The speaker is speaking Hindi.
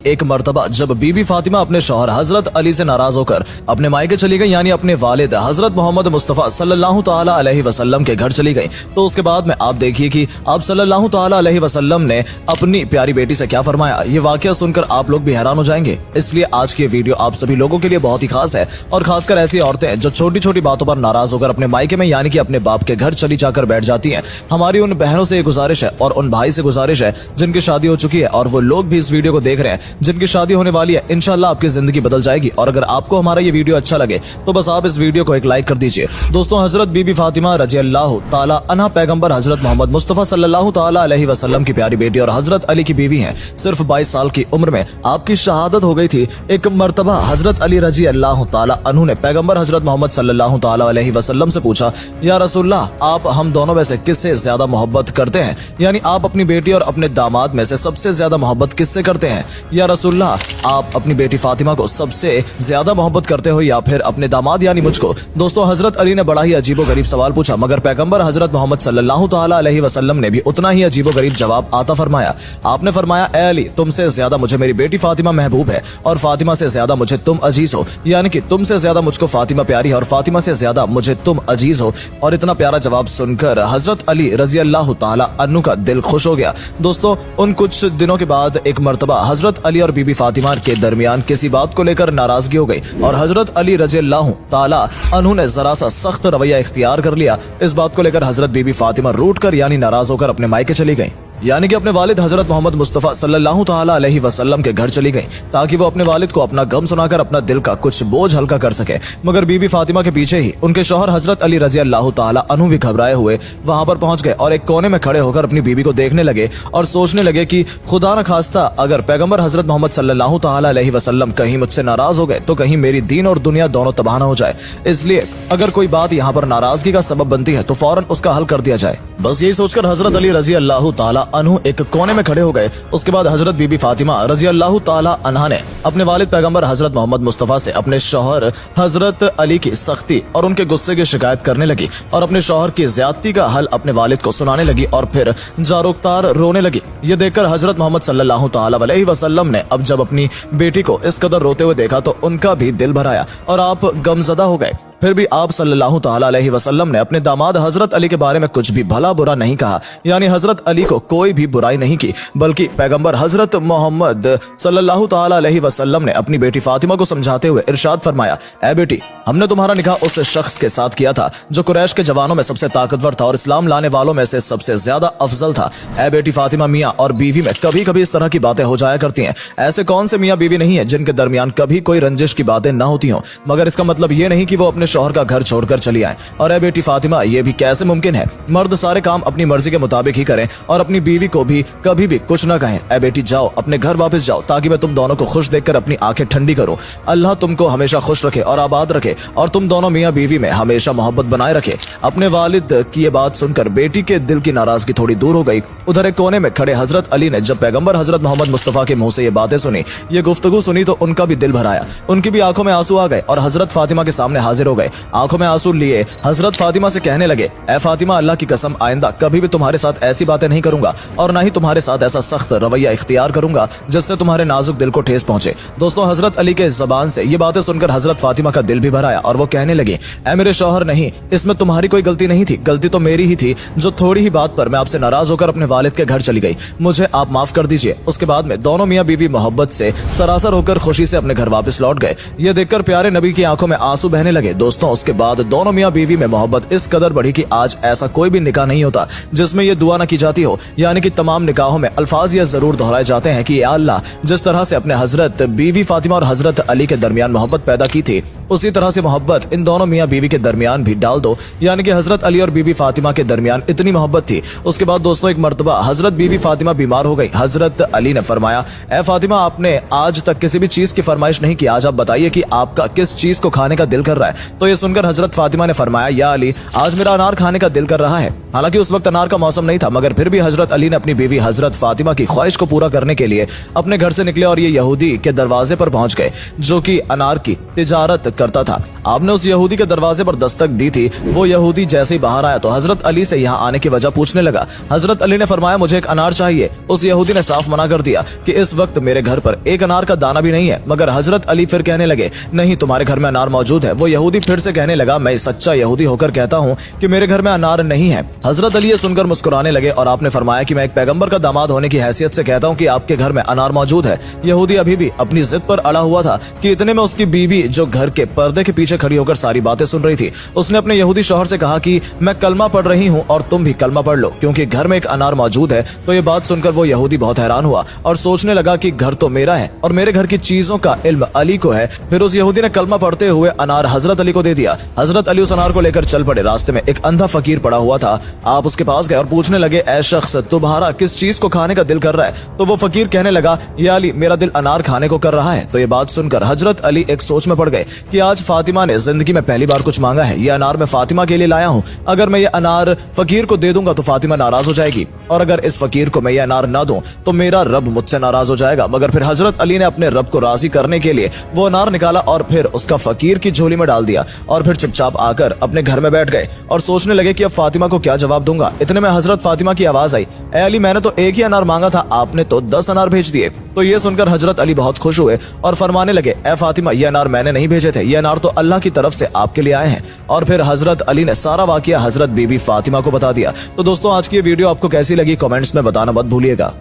एक मर्तबा जब बीबी फातिमा अपने शौहर हजरत अली से नाराज होकर अपने मायके चली गई, यानी अपने वालिद हजरत मोहम्मद मुस्तफ़ा सल्लल्लाहु ताला अलैहि वसल्लम के घर चली गई, तो उसके बाद में आप देखिए कि आप सल्लल्लाहु ताला अलैहि वसल्लम ने अपनी प्यारी बेटी से क्या फरमाया। ये वाकया सुनकर आप लोग भी हैरान हो जाएंगे। इसलिए आज की वीडियो आप सभी लोगों के लिए बहुत ही खास है, और खासकर ऐसी औरतें जो छोटी छोटी बातों पर नाराज होकर अपने मायके में यानी कि अपने बाप के घर चली जाकर बैठ जाती हैं। हमारी उन बहनों से ये गुजारिश है और उन भाई से गुजारिश है जिनकी शादी हो चुकी है, और वो लोग भी इस वीडियो को देख रहे हैं जिनकी शादी होने वाली है। इंशाल्लाह आपकी जिंदगी बदल जाएगी। और अगर आपको हमारा ये वीडियो अच्छा लगे तो बस आप इस वीडियो को एक लाइक कर दीजिए। दोस्तों, हजरत बीबी फातिमा रजी अल्लाह ताला अन्हा पैगंबर हजरत मोहम्मद मुस्तफ़ा सल्लल्लाहु ताला अलैहि वसल्लम की प्यारी बेटी और हजरत अली की बीवी हैं। सिर्फ 22 साल की उम्र में आपकी शहादत हो गई थी। एक मर्तबा हजरत अली रजी अल्लाह ताला अन्हु ने पैगंबर हजरत मोहम्मद सल्लल्लाहु ताला अलैहि वसल्लम से पूछा, या रसूलल्लाह, आप हम दोनों में से किससे ज्यादा मोहब्बत करते हैं? यानी आप अपनी बेटी और अपने दामाद में से सबसे ज्यादा मोहब्बत किससे करते हैं? या रसूलल्लाह, आप अपनी बेटी फातिमा को सबसे ज्यादा मोहब्बत करते हो या फिर अपने दामाद यानी मुझको? दोस्तों, हजरत अली ने बड़ा ही अजीबो गरीब सवाल पूछा, मगर पैगंबर हजरत मोहम्मद सल्लल्लाहु ताला अलैहि वसल्लम ने भी उतना ही अजीबो गरीब जवाब आता फरमाया। आपने फरमाया, ए अली, तुमसे ज्यादा मुझे मेरी बेटी फातिमा महबूब है, और फातिमा से ज्यादा मुझे तुम अजीज हो, यानी कि तुमसे ज्यादा मुझको फातिमा प्यारी है और फातिमा से ज्यादा मुझे तुम अजीज हो। और इतना प्यारा जवाब सुनकर हजरत अली रजी अल्लाह ताला अन्हु का दिल खुश हो गया। दोस्तों, उन कुछ दिनों के बाद एक मर्तबा हजरत अली और बीबी फातिमा के दरमियान किसी बात को लेकर नाराजगी हो गई, और हजरत अली रजी अल्लाह ताला अन्हु ने जरा सा सख्त रवैया इख्तियार कर लिया। इस बात को लेकर हजरत बीबी फातिमा रूठ कर यानी नाराज होकर अपने मायके चली गई, यानी कि अपने वालिद हजरत मोहम्मद मुस्तफ़ा सल्लल्लाहु ताला अलैहि वसल्लम के घर चली गई, ताकि वो अपने वालिद को अपना गम सुनाकर अपना दिल का कुछ बोझ हल्का कर सके। मगर बीबी फातिमा के पीछे ही उनके शौहर हजरत अली रजी अल्लाह ताला अन्हु भी घबराए हुए वहां पर पहुंच गए, और एक कोने में खड़े होकर अपनी बीबी को देखने लगे और सोचने लगे कि खुदा न खास्ता अगर पैगंबर हजरत मोहम्मद सल्लल्लाहु ताला अलैहि वसल्लम कहीं मुझसे नाराज हो गए तो कहीं मेरी दीन और दुनिया दोनों तबाह न हो जाए। इसलिए अगर कोई बात यहाँ पर नाराजगी का सबब बनती है तो फौरन उसका हल कर दिया जाए। बस यही सोचकर हजरत अली रजी अल्लाह ताला अन्हु एक कोने में खड़े हो गए। उसके बाद हजरत बीबी फातिमा रजी अल्लाह ताला अन्हा ने अपने वालिद पैगंबर हजरत मोहम्मद मुस्तफ़ा से अपने शौहर हजरत अली की सख्ती और उनके गुस्से की शिकायत करने लगी, और अपने शौहर की ज्यादती का हल अपने वालिद को सुनाने लगी, और फिर जारोकतार रोने लगी। ये देखकर हजरत मोहम्मद सल्लल्लाहु ताला अलैहि वसल्लम ने अब जब अपनी बेटी को इस कदर रोते हुए देखा तो उनका भी दिल भर आया और आप गमजदा हो गए। फिर भी आप सल्लल्लाहु ताला अलैहि वसल्लम ने अपने दामाद हजरत अली के बारे में कुछ भी भला बुरा नहीं कहा, यानी हजरत अली को कोई भी बुराई नहीं की, बल्कि पैगंबर हजरत मोहम्मद सल्लल्लाहु ताला अलैहि वसल्लम ने अपनी बेटी फातिमा को समझाते हुए इरशाद फरमाया, ए बेटी, हमने तुम्हारा निकाह उस शख्स के साथ किया था जो कुरैश के जवानों में सबसे ताकतवर था और इस्लाम लाने वालों में से सबसे ज्यादा अफजल था। ए बेटी फातिमा, मियाँ और बीवी में कभी कभी इस तरह की बातें हो जाया करती हैं। ऐसे कौन से मियाँ बीवी नहीं है जिनके दरमियान कभी कोई रंजिश की बातें न होती हों, मगर इसका मतलब ये नहीं कि वो अपने शौहर का घर छोड़कर चली आए। और ए बेटी फातिमा, ये भी कैसे मुमकिन है? मर्द सारे काम अपनी मर्जी के मुताबिक ही करें और अपनी बीवी को भी कभी भी कुछ न कहें। ए बेटी, जाओ अपने घर वापस जाओ, ताकि मैं तुम दोनों को खुश देखकर अपनी आंखें ठंडी करूं। अल्लाह तुमको हमेशा खुश रखे और आबाद रखे, और तुम दोनों मियाँ बीवी में हमेशा मोहब्बत बनाए रखे। अपने वालिद की ये बात सुनकर बेटी के दिल की नाराजगी थोड़ी दूर हो गई। उधर एक कोने में खड़े हजरत अली ने जब पैगंबर हजरत मोहम्मद मुस्तफ़ा के मुंह से ये बातें सुनी, ये गुफ्तगू सुनी, तो उनका भी दिल भर आया। उनकी भी आंखों में आंसू आ गए और हजरत फातिमा के सामने हाजिर हो गए। आंखों में आंसू लिए हजरत फातिमा से कहने लगे, ए फातिमा, अल्लाह की कसम, आइंदा कभी भी तुम्हारे साथ ऐसी बातें नहीं करूंगा और ना ही तुम्हारे साथ ऐसा सख्त रवैया इख्तियार करूंगा जिससे तुम्हारे नाजुक दिल को ठेस पहुंचे। दोस्तों, हजरत अली के जबान से ये बातें सुनकर हजरत फातिमा का दिल भी भर आया और वो कहने लगी, ए मेरे शौहर, नहीं, इसमें तुम्हारी कोई गलती नहीं थी, गलती तो मेरी ही थी जो थोड़ी ही बात पर मैं आपसे नाराज होकर अपने वालिद के घर चली गई। मुझे आप माफ कर दीजिए। उसके बाद में दोनों मियाँ बीवी मोहब्बत से सरासर होकर खुशी से अपने घर वापस लौट गए। ये देखकर प्यारे नबी की आंखों में आंसू बहने लगे। दोस्तों, उसके बाद दोनों मियाँ बीवी में मोहब्बत इस कदर बढ़ी कि आज ऐसा कोई भी निकाह नहीं होता जिसमें ये दुआ न की जाती हो, यानी कि तमाम निकाहों में अल्फाज ये जरूर दोहराए जाते हैं कि या अल्लाह, जिस तरह से अपने हजरत बीवी फातिमा और हजरत अली के दरमियान मोहब्बत पैदा की थी, उसी तरह से मोहब्बत इन दोनों मियाँ बीवी के दरमियान भी डाल दो, यानी कि हजरत अली और बीबी फातिमा के दरमियान इतनी मोहब्बत थी। उसके बाद दोस्तों, एक मर्तबा हजरत बीबी फातिमा बीमार हो गई। हजरत अली ने फरमाया, ए फातिमा, आपने आज तक किसी भी चीज की फरमाइश नहीं की, आज आप बताइए कि आपका किस चीज को खाने का दिल कर रहा है। तो ये सुनकर हजरत फातिमा ने फरमाया, या अली, आज मेरा अनार खाने का दिल कर रहा है। हालांकि उस वक्त अनार का मौसम नहीं था, मगर फिर भी हजरत अली ने अपनी बीवी हजरत फातिमा की ख्वाहिश को पूरा करने के लिए अपने घर से निकले और ये यहूदी के दरवाजे पर पहुंच गए जो कि अनार की तिजारत करता था। आपने उस यहूदी के दरवाजे पर दस्तक दी थी। वो यहूदी जैसे ही बाहर आया तो हजरत अली से यहाँ आने की वजह पूछने लगा। हजरत अली ने फरमाया मुझे एक अनार चाहिए। उस यहूदी ने साफ मना कर दिया कि इस वक्त मेरे घर पर एक अनार का दाना भी नहीं है। मगर हजरत अली फिर कहने लगे नहीं, तुम्हारे घर में अनार मौजूद है। वो यहूदी फिर से कहने लगा मैं सच्चा यहूदी होकर कहता हूँ कि मेरे घर में अनार नहीं है। हजरत अली ये सुनकर मुस्कुराने लगे और आपने फरमाया कि मैं एक पैगंबर का दामाद होने की हैसियत से कहता हूँ कि आपके घर में अनार मौजूद है। यहूदी अभी भी अपनी जिद पर अड़ा हुआ था कि इतने में उसकी बीवी जो घर के पर्दे के पीछे खड़ी होकर सारी बातें सुन रही थी, उसने अपने यहूदी शौहर से कहा कि मैं कलमा पढ़ रही हूँ और तुम भी कलमा पढ़ लो, क्योंकि घर में एक अनार मौजूद है। तो ये बात सुनकर वो यहूदी बहुत हैरान हुआ और सोचने लगा कि घर तो मेरा है और मेरे घर की चीजों का इल्म अली को है। फिर उस यहूदी ने कलमा पढ़ते हुए अनार हजरत अली को दे दिया। हजरत अली उस अनार को लेकर चल पड़े। रास्ते में एक अंधा फकीर पड़ा हुआ था। आप उसके पास गए और पूछने लगे ऐ शख्स, तुम्हारा किस चीज को खाने का दिल कर रहा है? तो वो फकीर कहने लगा या अली, मेरा दिल अनार खाने को कर रहा है। तो ये बात सुनकर हजरत अली एक सोच में पड़ गए कि आज फातिमा ने जिंदगी में पहली बार कुछ मांगा है। ये अनार मैं फातिमा के लिए लाया हूँ। अगर मैं ये अनार फकीर को दे दूंगा तो फातिमा नाराज हो जाएगी, और अगर इस फकीर को मैं ये अनार ना दूं तो मेरा रब मुझसे नाराज हो जाएगा। मगर फिर हजरत अली ने अपने रब को राजी करने के लिए वो अनार निकाला और फिर उसका फकीर की झोली में डाल दिया और फिर चुपचाप आकर अपने घर में बैठ गए और सोचने लगे कि अब फातिमा को क्या जवाब दूंगा। इतने में हजरत फातिमा की आवाज आई, ए अली, मैंने तो एक ही अनार मांगा था, आपने तो 10 अनार भेज दिए। तो ये सुनकर हजरत अली बहुत खुश हुए और फरमाने लगे ए फातिमा, ये अनार मैंने नहीं भेजे थे, ये अनार तो अल्लाह की तरफ से आपके लिए आए हैं। और फिर हजरत अली ने सारा वाकया हजरत बीबी फातिमा को बता दिया। तो दोस्तों, आज की ये वीडियो आपको कैसी लगी कमेंट्स में बताना मत भूलिएगा।